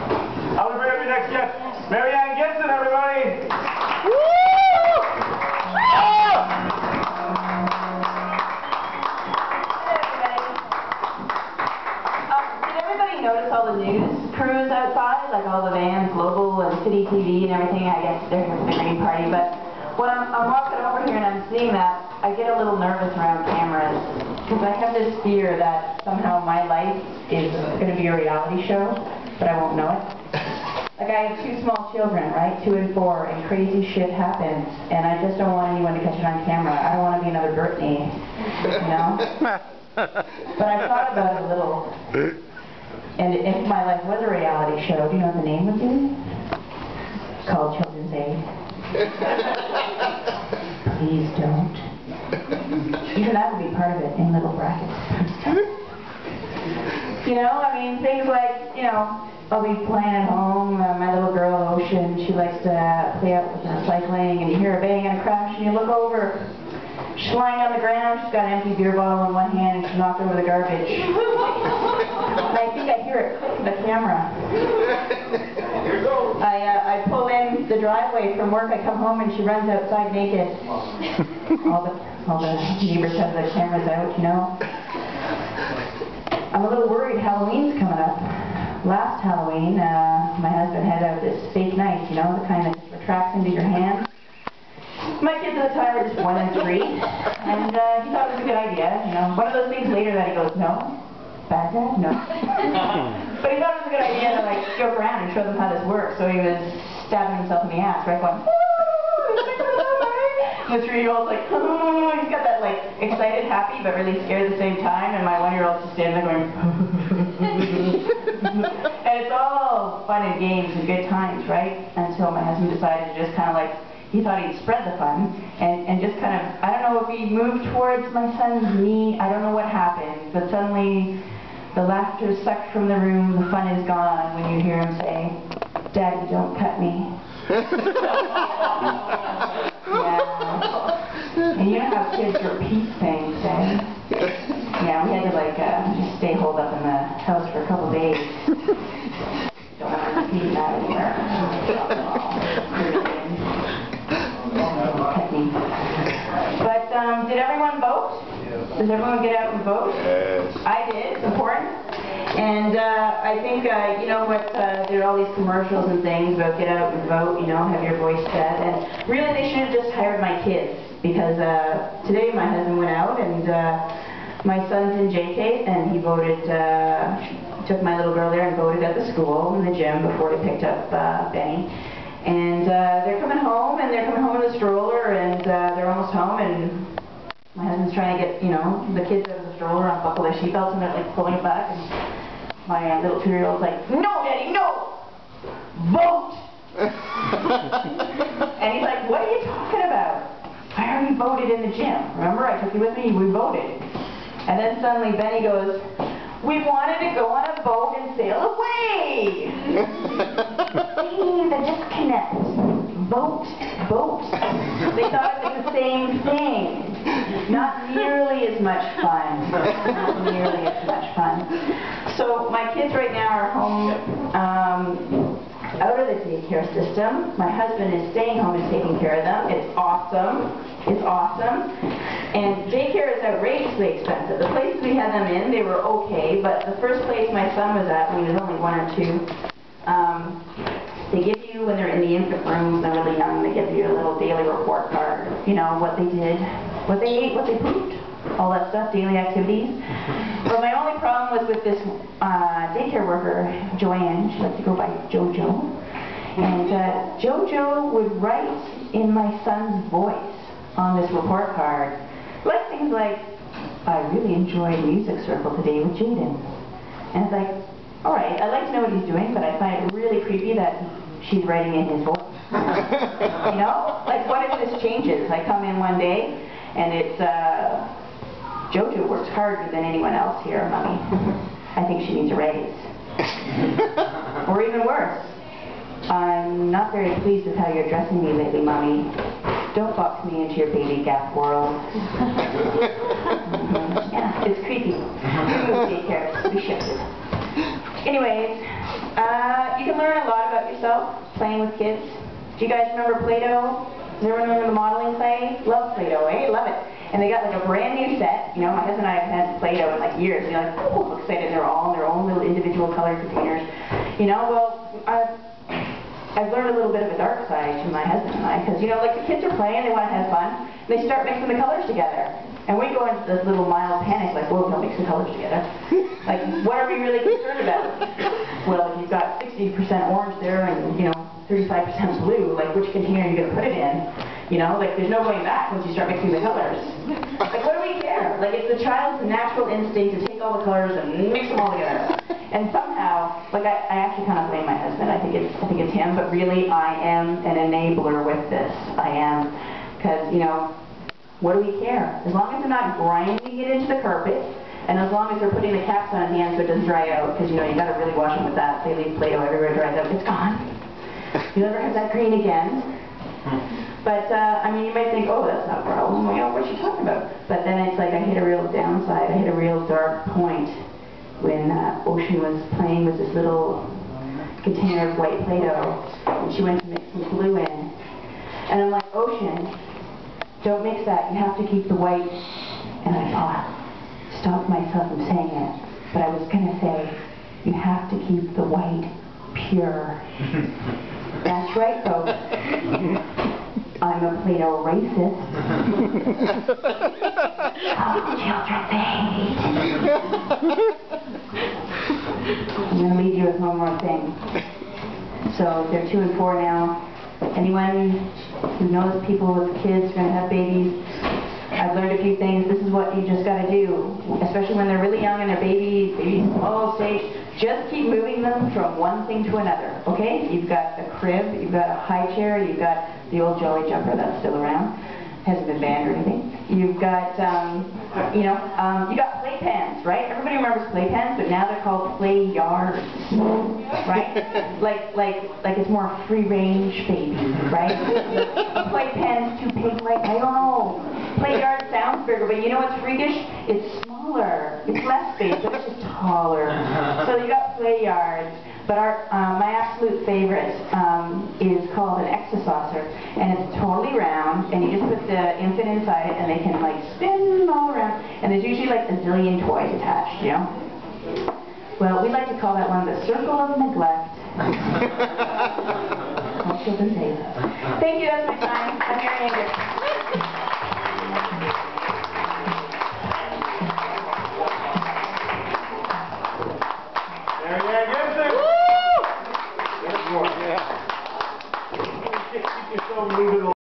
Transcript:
I want to bring up your next guest, Marianne Gibson, everybody. Did everybody notice all the news crews outside, like all the vans, Global and City TV and everything? I guess they're here for the Green Party, but when I'm walking over here and I'm seeing that, I get a little nervous around cameras because I have this fear that somehow my life is going to be a reality show, but I won't know it. Like, I have 2 small children, right, 2 and 4, and crazy shit happens, and I just don't want anyone to catch it on camera. I don't want to be another Britney, you know? But I've thought about it a little. And if my life was a reality show, do you know what the name would be? Called Children's Aid. Please don't. Even that would be part of it, in little brackets. You know, I mean, things like, you know, I'll be playing at home, my little girl, Ocean, she likes to play out with recycling, and you hear a bang and a crash, and you look over. She's lying on the ground, she's got an empty beer bottle in one hand, and she's knocked over the garbage. And I think I hear it click in the camera. I pull in the driveway from work, I come home, and she runs outside naked. All the neighbors have the cameras out, you know. I'm a little worried Halloween's coming up. Last Halloween, my husband had out this fake knife, you know, the kind that just retracts into your hand. My kids at the time were just 1 and 3, and he thought it was a good idea, you know. One of those things later that he goes, no, bad dad, no. But he thought it was a good idea to, like, joke around and show them how this works, so he was stabbing himself in the ass, right, going, the 3-year-old's like, oh, he's got that, like, excited, happy, but really scared at the same time, and my 1-year-old's just standing there going, and it's all fun and games and good times, right? Until my husband decided to just kind of like, he thought he'd spread the fun, and just kind of, I don't know if he moved towards my son's knee, I don't know what happened, but suddenly the laughter is sucked from the room, the fun is gone when you hear him say, Daddy, don't cut me. Yeah. And you know how kids repeat things, eh? Yeah, we had to like just stay holed up in the house for a couple days. Don't have to repeat that anymore. But did everyone vote? Does everyone get out and vote? Yes. I did. It's important. And I think, you know what, there are all these commercials and things about get out and vote, you know, have your voice said. And really they should have just hired my kids. Because today my husband went out and my son's in JK and he voted, took my little girl there and voted at the school in the gym before he picked up Benny. And they're coming home and they're coming home in the stroller and they're almost home and my husband's trying to get, you know, the kids out of the stroller, unbuckle their seatbelts and they're like pulling it back. And my little 2-year-old's like, no, Daddy, no! Vote! And he's like, what are you talking about? I already voted in the gym. Remember, I took you with me, we voted. And then suddenly Benny goes, we wanted to go on a boat and sail away! See the disconnect. Vote, vote. They thought it was the same thing. Not nearly as much fun. Not nearly as much fun. So my kids right now are home out of the daycare system. My husband is staying home and taking care of them. It's awesome. It's awesome. And daycare is outrageously expensive. The places we had them in, they were okay, but the first place my son was at when he was only 1 or 2, they give you, when they're in the infant room, they're really young, they give you a little daily report card. You know, what they did, what they ate, what they pooped, all that stuff, daily activities. But my only problem was with this daycare worker, Joanne, she liked to go by JoJo. And JoJo would write in my son's voice on this report card, like things like, I really enjoyed music circle today with Jaden. And it's like, all right, I'd like to know what he's doing, but I find it really creepy that she's writing in his voice. You know? Like, what if this changes? I come in one day, and it's, JoJo works harder than anyone else here, Mommy. I think she needs a raise. Or even worse, I'm not very pleased with how you're dressing me lately, Mommy. Don't box me into your baby gap world. Yeah, it's creepy. We moved daycare. We shifted. Anyways, You can learn a lot about yourself playing with kids. Do you guys remember Play-Doh? Does everyone remember the modeling clay? Love Play-Doh, eh? Love it. And they got like a brand new set. You know, my husband and I have had Play-Doh in like years. You're like, oh, excited. They're all in their own little individual colored containers. You know, well, I've learned a little bit of a dark side to my husband and I, because, you know, like the kids are playing, they want to have fun, and they start mixing the colors together. And we go into this little mild panic, like, whoa, don't mix the colors together. Like, what are we really concerned about? Well, if you've got 60% orange there and, you know, 35% blue, like, which container are you going to put it in? You know, like, there's no going back once you start mixing the colors. Like, what do we care? Like, it's the child's natural instinct to take all the colors and mix them all together. And somehow, like, I actually kind of blame my husband. I think it's him, but really I am an enabler with this. I am. Because, you know, what do we care? As long as they're not grinding it into the carpet, and as long as they're putting the caps on at the end so it doesn't dry out, because, you know, you got to really wash them with that. They leave Play-Doh everywhere, it dries out, it's gone. You never have that green again. But, I mean, you might think, oh, that's not a problem. You know, what's she talking about? But then it's like I hit a real downside. I hit a real dark point when Ocean was playing with this little container of white Play-Doh, and she went to mix some glue in. And I'm like, Ocean, don't mix that. You have to keep the white. And I thought, stopped myself from saying it. But I was going to say, you have to keep the white pure. That's right, folks. I'm a Play-Doh racist. How do children think? I'm going to leave you with one more thing. So they're 2 and 4 now. Anyone who knows people with kids are going to have babies, I've learned a few things. This is what you just got to do, especially when they're really young and they're baby small stage. Just keep moving them from one thing to another, okay? You've got a crib, you've got a high chair, you've got the old Jolly Jumper that's still around. Hasn't been banned or anything. You've got, you got playpens, right? Everybody remembers playpens, but now they're called play yards, right? Like it's more free-range baby, right? A playpen's too big, like, I don't know. Play yard sounds bigger, but you know what's freakish? It's smaller. It's less space, but it's just taller. So you got play yards. But my absolute favorite is called an exerciser, and it's totally round, and you just put the infant inside it, and they can like spin all around, and there's usually like a zillion toys attached, you know? Well, we like to call that one the circle of neglect. All children say that. Thank you, that's my time. I'm Marianne Gibson. Marianne Gibson! Woo! There's more. Yeah. Keep yourself moving along.